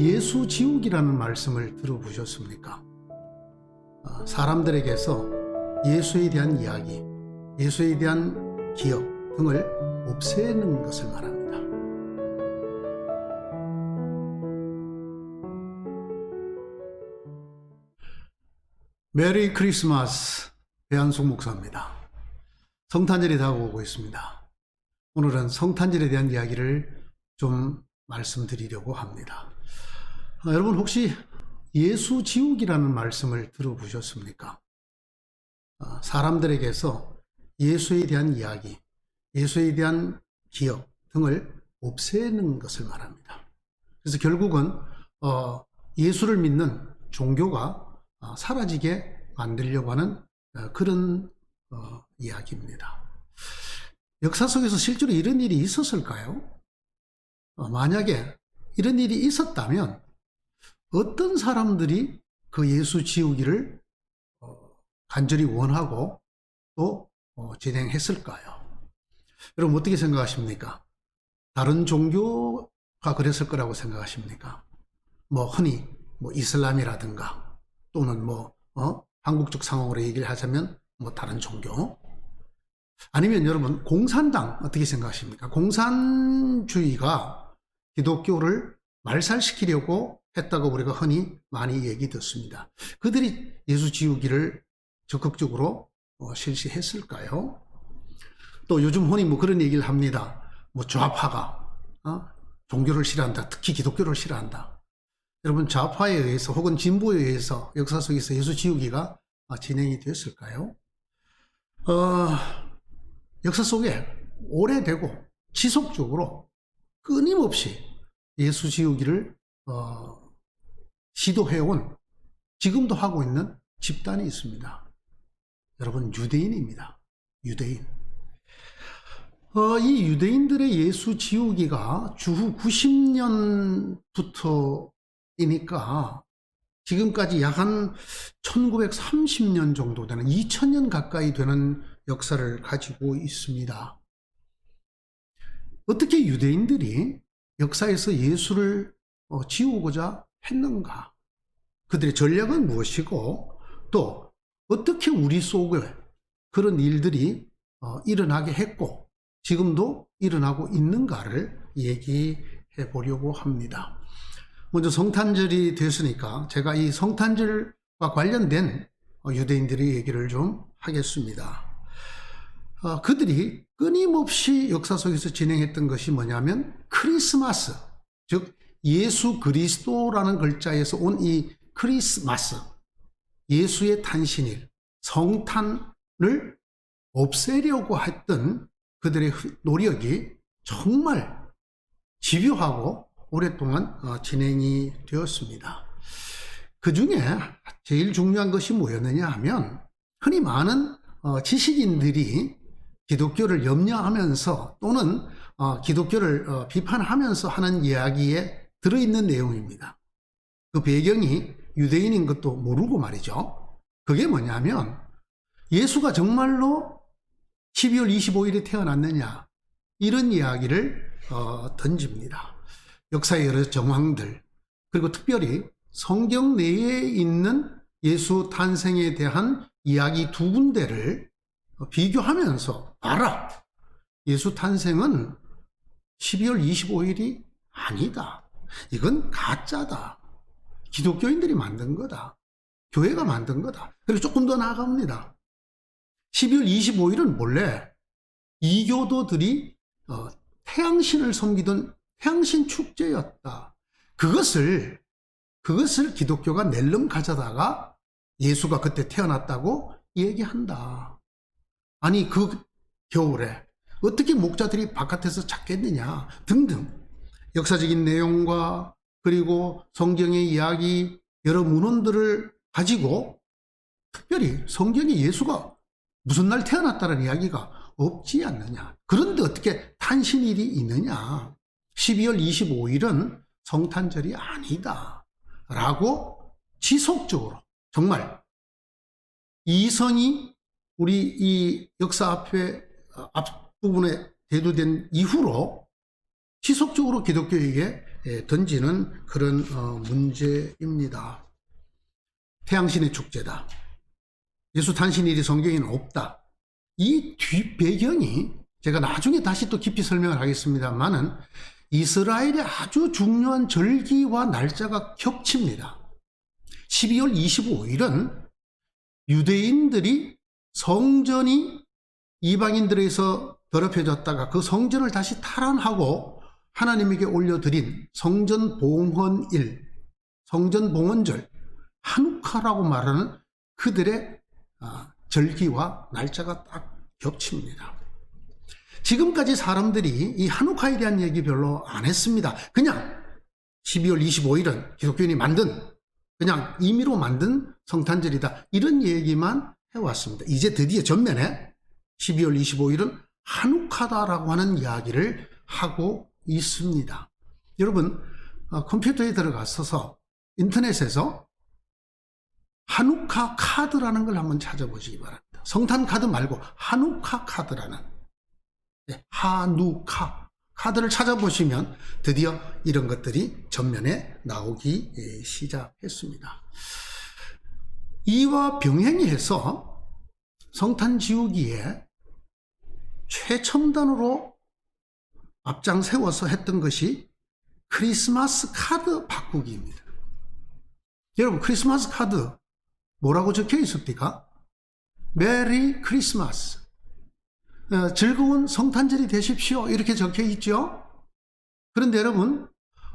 예수 지옥이라는 말씀을 들어보셨습니까? 사람들에게서 예수에 대한 이야기, 예수에 대한 기억 등을 없애는 것을 말합니다. 메리 크리스마스, 배한숙 목사입니다. 성탄절이 다가오고 있습니다. 오늘은 성탄절에 대한 이야기를 좀 말씀드리려고 합니다. 여러분 혹시 예수 지옥이라는 말씀을 들어보셨습니까? 사람들에게서 예수에 대한 이야기, 예수에 대한 기억 등을 없애는 것을 말합니다. 그래서 결국은 예수를 믿는 종교가 사라지게 만들려고 하는 그런 이야기입니다. 역사 속에서 실제로 이런 일이 있었을까요? 만약에 이런 일이 있었다면 어떤 사람들이 그 예수 지우기를 간절히 원하고 또 진행했을까요? 여러분 어떻게 생각하십니까? 다른 종교가 그랬을 거라고 생각하십니까? 흔히 이슬람이라든가 또는 한국적 상황으로 얘기를 하자면 다른 종교, 아니면 여러분 공산당 어떻게 생각하십니까? 공산주의가 기독교를 말살시키려고 했다고 우리가 흔히 많이 얘기 듣습니다. 그들이 예수 지우기를 적극적으로 실시했을까요? 또 요즘 흔히 그런 얘기를 합니다. 좌파가 종교를 싫어한다, 특히 기독교를 싫어한다. 여러분 좌파에 의해서 혹은 진보에 의해서 역사 속에서 예수 지우기가 진행이 됐을까요? 역사 속에 오래되고 지속적으로 끊임없이 예수 지우기를 시도해온, 지금도 하고 있는 집단이 있습니다. 여러분 유대인입니다. 유대인. 이 유대인들의 예수 지우기가 주후 90년부터이니까 지금까지 약 한 1930년 정도 되는 2000년 가까이 되는 역사를 가지고 있습니다. 어떻게 유대인들이 역사에서 예수를 지우고자 했는가? 그들의 전략은 무엇이고 또 어떻게 우리 속에 그런 일들이 일어나게 했고 지금도 일어나고 있는가를 얘기해 보려고 합니다. 먼저 성탄절이 됐으니까 제가 이 성탄절과 관련된 유대인들의 얘기를 좀 하겠습니다. 그들이 끊임없이 역사 속에서 진행했던 것이 뭐냐면 크리스마스, 즉 예수 그리스도라는 글자에서 온 이 크리스마스, 예수의 탄신일, 성탄을 없애려고 했던 그들의 노력이 정말 집요하고 오랫동안 진행이 되었습니다. 그 중에 제일 중요한 것이 뭐였느냐 하면 흔히 많은 지식인들이 기독교를 염려하면서 또는 기독교를 비판하면서 하는 이야기에 들어있는 내용입니다. 그 배경이 유대인인 것도 모르고 말이죠. 그게 뭐냐면 예수가 정말로 12월 25일에 태어났느냐, 이런 이야기를 던집니다. 역사의 여러 정황들, 그리고 특별히 성경 내에 있는 예수 탄생에 대한 이야기 두 군데를 비교하면서 봐라, 예수 탄생은 12월 25일이 아니다. 이건 가짜다. 기독교인들이 만든 거다. 교회가 만든 거다. 그리고 조금 더 나아갑니다. 12월 25일은 본래 이교도들이 태양신을 섬기던 태양신 축제였다. 그것을 기독교가 낼름 가져다가 예수가 그때 태어났다고 얘기한다. 아니 그 겨울에 어떻게 목자들이 바깥에서 찾겠느냐 등등 역사적인 내용과 그리고 성경의 이야기 여러 문헌들을 가지고 특별히 성경에 예수가 무슨 날 태어났다는 이야기가 없지 않느냐. 그런데 어떻게 탄신일이 있느냐. 12월 25일은 성탄절이 아니다 라고 지속적으로 정말 이성이 우리 이 역사 앞부분에 대두된 이후로 지속적으로 기독교에게 던지는 그런 문제입니다. 태양신의 축제다. 예수 탄신일이 성경에는 없다. 이 뒷배경이 제가 나중에 다시 또 깊이 설명을 하겠습니다만은 이스라엘의 아주 중요한 절기와 날짜가 겹칩니다. 12월 25일은 유대인들이 성전이 이방인들에서 더럽혀졌다가 그 성전을 다시 탈환하고 하나님에게 올려드린 성전 봉헌일, 성전 봉헌절, 하누카라고 말하는 그들의 절기와 날짜가 딱 겹칩니다. 지금까지 사람들이 이 하누카에 대한 얘기 별로 안 했습니다. 그냥 12월 25일은 기독교인이 만든, 그냥 임의로 만든 성탄절이다, 이런 얘기만 해왔습니다. 이제 드디어 전면에 12월 25일은 하누카다라고 하는 이야기를 하고 있습니다. 여러분, 컴퓨터에 들어가서 인터넷에서 하누카 카드라는 걸 한번 찾아보시기 바랍니다. 성탄 카드 말고 하누카 카드라는, 하누카 카드를 찾아보시면 드디어 이런 것들이 전면에 나오기 시작했습니다. 이와 병행해서 성탄 지우기에 최첨단으로 앞장 세워서 했던 것이 크리스마스 카드 바꾸기입니다. 여러분, 크리스마스 카드 뭐라고 적혀 있습니까? 메리 크리스마스, 즐거운 성탄절이 되십시오, 이렇게 적혀 있죠. 그런데 여러분,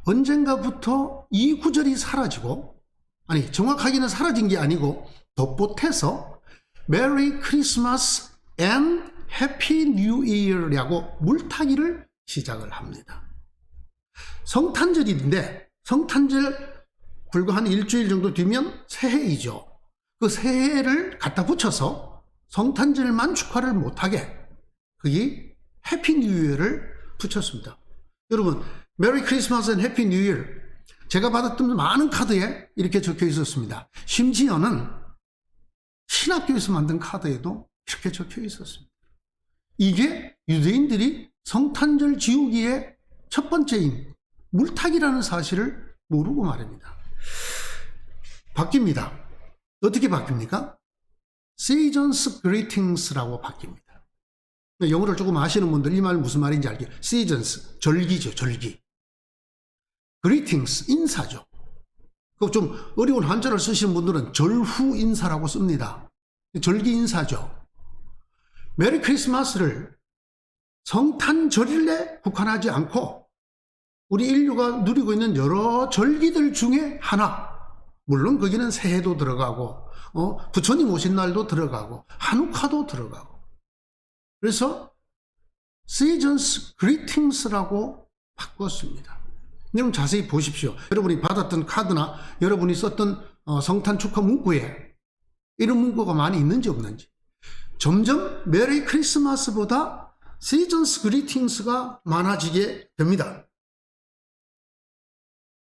언젠가부터 이 구절이 사라지고, 아니 정확하게는 사라진 게 아니고 덧붙여서 메리 크리스마스 앤 해피 뉴 이어라고 물타기를 시작을 합니다. 성탄절인데, 성탄절 불과 한 일주일 정도 뒤면 새해이죠. 그 새해를 갖다 붙여서 성탄절만 축하를 못하게 그게 해피 뉴 이어를 붙였습니다. 여러분, 메리 크리스마스 앤 해피 뉴 이어, 제가 받았던 많은 카드에 이렇게 적혀 있었습니다. 심지어는 신학교에서 만든 카드에도 이렇게 적혀 있었습니다. 이게 유대인들이 성탄절 지우기의 첫 번째인 물타기라는 사실을 모르고 말입니다. 바뀝니다. 어떻게 바뀝니까? Seasons Greetings라고 바뀝니다. 영어를 조금 아시는 분들 이 말 무슨 말인지 알겠죠? Seasons, 절기죠, 절기. Greetings, 인사죠. 그 좀 어려운 한자를 쓰시는 분들은 절후 인사라고 씁니다. 절기 인사죠. 메리 크리스마스를 성탄절일에 국한하지 않고 우리 인류가 누리고 있는 여러 절기들 중에 하나, 물론 거기는 새해도 들어가고 부처님 오신 날도 들어가고 하누카도 들어가고, 그래서 Seasons Greetings라고 바꿨습니다. 여러분 자세히 보십시오. 여러분이 받았던 카드나 여러분이 썼던 성탄 축하 문구에 이런 문구가 많이 있는지 없는지, 점점 메리 크리스마스보다 Seasons Greetings가 많아지게 됩니다.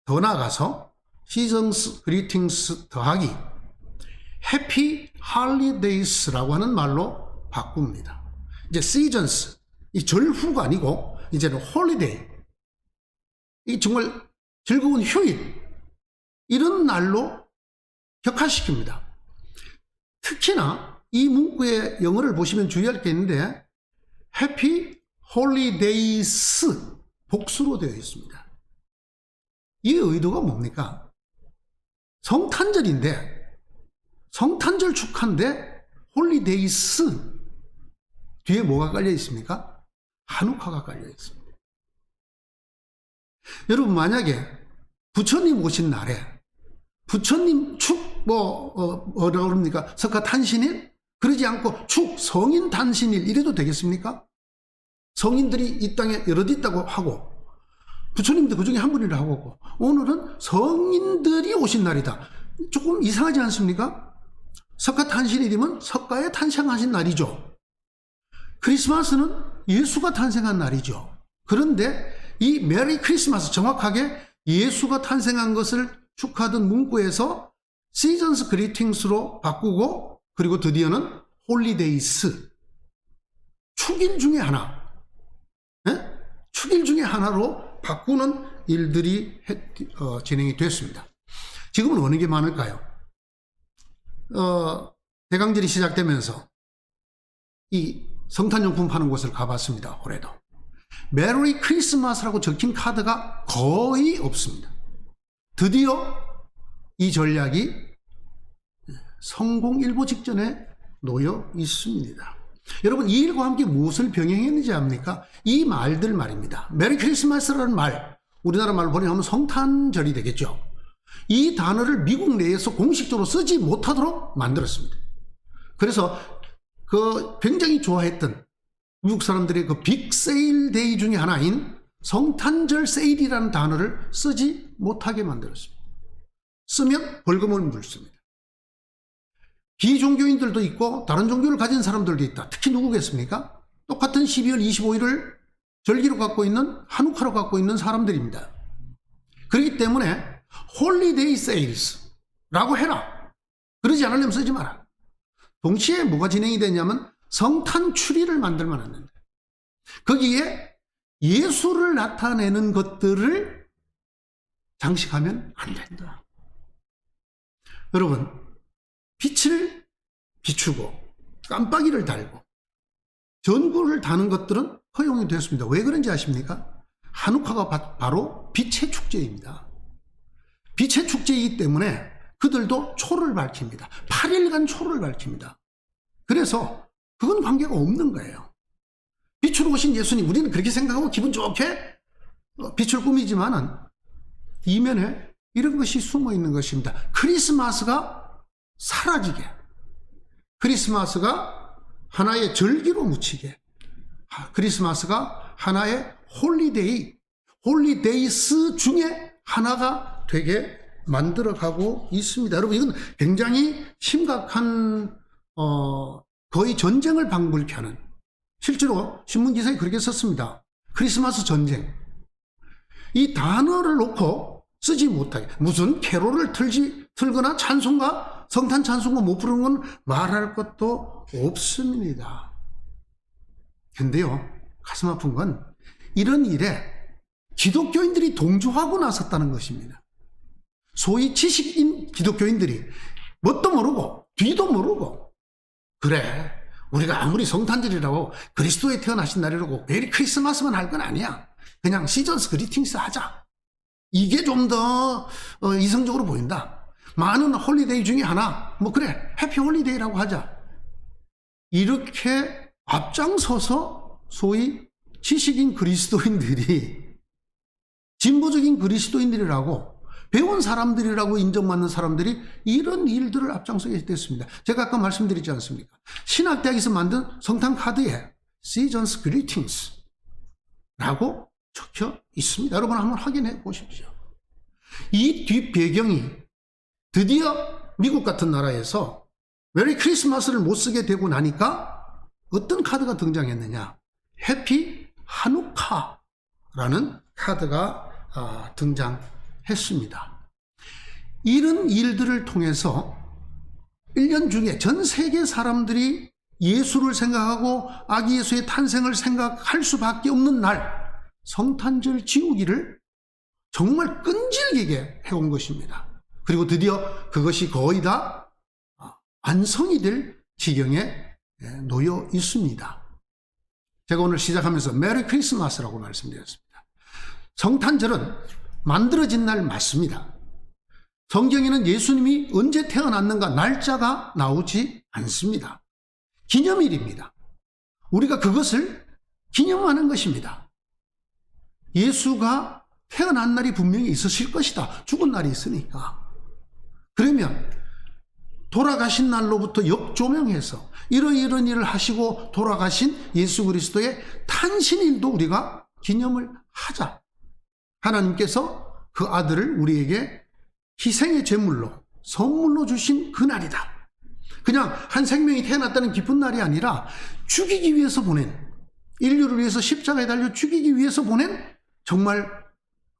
더 나아가서 Seasons Greetings 더하기 Happy Holidays라고 하는 말로 바꿉니다. 이제 Seasons, 이 절후가 아니고 이제는 Holiday, 이 정말 즐거운 휴일, 이런 날로 격화시킵니다. 특히나 이 문구의 영어를 보시면 주의할 게 있는데 Happy Holidays 복수로 되어 있습니다. 이 의도가 뭡니까? 성탄절인데, 성탄절 축하인데 홀리데이스 뒤에 뭐가 깔려 있습니까? 하누카가 깔려 있습니다. 여러분, 만약에 부처님 오신 날에 부처님 뭐라고 그럽니까? 석가탄신일? 그러지 않고 축 성인 탄신일 이래도 되겠습니까? 성인들이 이 땅에 여럿 있다고 하고 부처님도 그 중에 한 분이라 하고, 오늘은 성인들이 오신 날이다. 조금 이상하지 않습니까? 석가탄신일이면 석가에 탄생하신 날이죠. 크리스마스는 예수가 탄생한 날이죠. 그런데 이 메리 크리스마스, 정확하게 예수가 탄생한 것을 축하하던 문구에서 시즌스 그리팅스로 바꾸고, 그리고 드디어는 홀리데이스, 축일 중에 하나, 축일 중에 하나로 바꾸는 일들이 진행이 됐습니다. 지금은 어느 게 많을까요? 대강절이 시작되면서 이 성탄용품 파는 곳을 가봤습니다. 올해도 메리 크리스마스라고 적힌 카드가 거의 없습니다. 드디어 이 전략이 성공 일보 직전에 놓여 있습니다. 여러분, 이 일과 함께 무엇을 병행했는지 압니까? 이 말들 말입니다. 메리 크리스마스라는 말, 우리나라 말로 번역하면 성탄절이 되겠죠. 이 단어를 미국 내에서 공식적으로 쓰지 못하도록 만들었습니다. 그래서 굉장히 좋아했던 미국 사람들의 빅 세일 데이 중에 하나인 성탄절 세일이라는 단어를 쓰지 못하게 만들었습니다. 쓰면 벌금을 물습니다. 비종교인들도 있고 다른 종교를 가진 사람들도 있다. 특히 누구겠습니까? 똑같은 12월 25일을 절기로 갖고 있는, 한우카로 갖고 있는 사람들입니다. 그렇기 때문에 홀리데이 세일스라고 해라. 그러지 않으려면 쓰지 마라. 동시에 뭐가 진행이 되냐면 성탄 추리를 만들면 안 된다. 거기에 예수를 나타내는 것들을 장식하면 안 된다. 여러분, 빛을 비추고 깜빡이를 달고 전구를 다는 것들은 허용이 됐습니다. 왜 그런지 아십니까? 한우카가 바로 빛의 축제입니다. 빛의 축제이기 때문에 그들도 초를 밝힙니다. 8일간 초를 밝힙니다. 그래서 그건 관계가 없는 거예요. 빛으로 오신 예수님, 우리는 그렇게 생각하고 기분 좋게 빛을 꾸미지만은 이면에 이런 것이 숨어 있는 것입니다. 크리스마스가 사라지게, 크리스마스가 하나의 절기로 묻히게, 크리스마스가 하나의 홀리데이스 중에 하나가 되게 만들어가고 있습니다. 여러분, 이건 굉장히 심각한 거의 전쟁을 방불케 하는, 실제로 신문기사에 그렇게 썼습니다. 크리스마스 전쟁. 이 단어를 놓고 쓰지 못하게, 무슨 캐롤을 틀거나 찬송가, 성탄 찬송가 못 부르는 건 말할 것도 없습니다. 근데요, 가슴 아픈 건 이런 일에 기독교인들이 동조하고 나섰다는 것입니다. 소위 지식인 기독교인들이 뭣도 모르고 뒤도 모르고, 그래, 우리가 아무리 성탄절이라고 그리스도의 태어나신 날이라고 메리 크리스마스만 할 건 아니야. 그냥 시즌스 그리팅스 하자. 이게 좀 더 이성적으로 보인다. 많은 홀리데이 중에 하나, 그래, 해피 홀리데이라고 하자. 이렇게 앞장서서 소위 지식인 그리스도인들이, 진보적인 그리스도인들이라고, 배운 사람들이라고 인정받는 사람들이 이런 일들을 앞장서게 됐습니다. 제가 아까 말씀드리지 않습니까? 신학대학에서 만든 성탄 카드에 Seasons Greetings라고 적혀 있습니다. 여러분 한번 확인해 보십시오. 이 뒷 배경이 드디어 미국 같은 나라에서 메리 크리스마스를 못 쓰게 되고 나니까 어떤 카드가 등장했느냐? 해피 한우카라는 카드가 등장했습니다. 이런 일들을 통해서 1년 중에 전 세계 사람들이 예수를 생각하고 아기 예수의 탄생을 생각할 수밖에 없는 날, 성탄절 지우기를 정말 끈질기게 해온 것입니다. 그리고 드디어 그것이 거의 다 완성이 될 지경에 놓여 있습니다. 제가 오늘 시작하면서 메리 크리스마스라고 말씀드렸습니다. 성탄절은 만들어진 날 맞습니다. 성경에는 예수님이 언제 태어났는가 날짜가 나오지 않습니다. 기념일입니다. 우리가 그것을 기념하는 것입니다. 예수가 태어난 날이 분명히 있으실 것이다. 죽은 날이 있으니까. 그러면 돌아가신 날로부터 역조명해서 이런 일을 하시고 돌아가신 예수 그리스도의 탄신일도 우리가 기념을 하자. 하나님께서 그 아들을 우리에게 희생의 제물로, 선물로 주신 그날이다. 그냥 한 생명이 태어났다는 기쁜 날이 아니라 죽이기 위해서 보낸, 인류를 위해서 십자가에 달려 죽이기 위해서 보낸 정말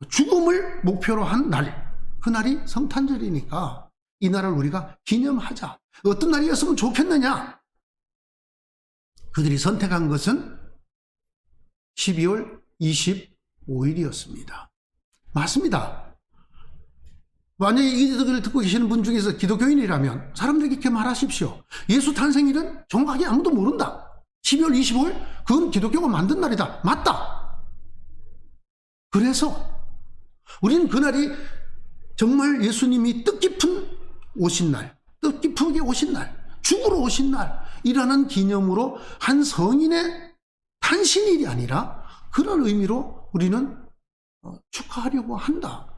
죽음을 목표로 한 날, 그날이 성탄절이니까 이 날을 우리가 기념하자. 어떤 날이었으면 좋겠느냐? 그들이 선택한 것은 12월 25일이었습니다. 맞습니다. 만약에 이 기독교를 듣고 계시는 분 중에서 기독교인이라면 사람들에게 이렇게 말하십시오. 예수 탄생일은 정확하게 아무도 모른다. 12월 25일 그건 기독교가 만든 날이다. 맞다. 그래서 우리는 그날이 정말 예수님이 뜻깊은 오신 날, 뜻깊게 오신 날, 죽으러 오신 날이라는 기념으로 한 성인의 탄신일이 아니라 그런 의미로 우리는 축하하려고 한다.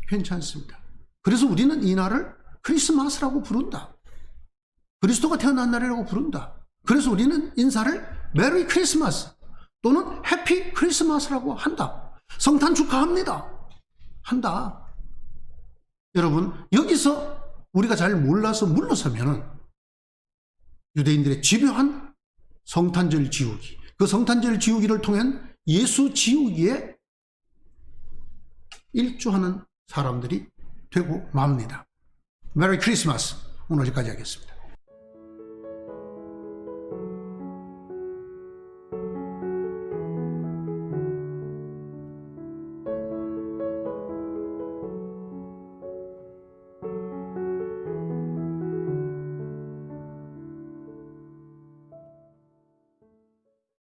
괜찮습니다. 그래서 우리는 이 날을 크리스마스라고 부른다. 그리스도가 태어난 날이라고 부른다. 그래서 우리는 인사를 메리 크리스마스 또는 해피 크리스마스라고 한다. 성탄 축하합니다. 한다. 여러분, 여기서 우리가 잘 몰라서 물러서면은 유대인들의 집요한 성탄절 지우기, 그 성탄절 지우기를 통한 예수 지우기에 일조하는 사람들이 되고 맙니다. 메리 크리스마스. 오늘 여기까지 하겠습니다.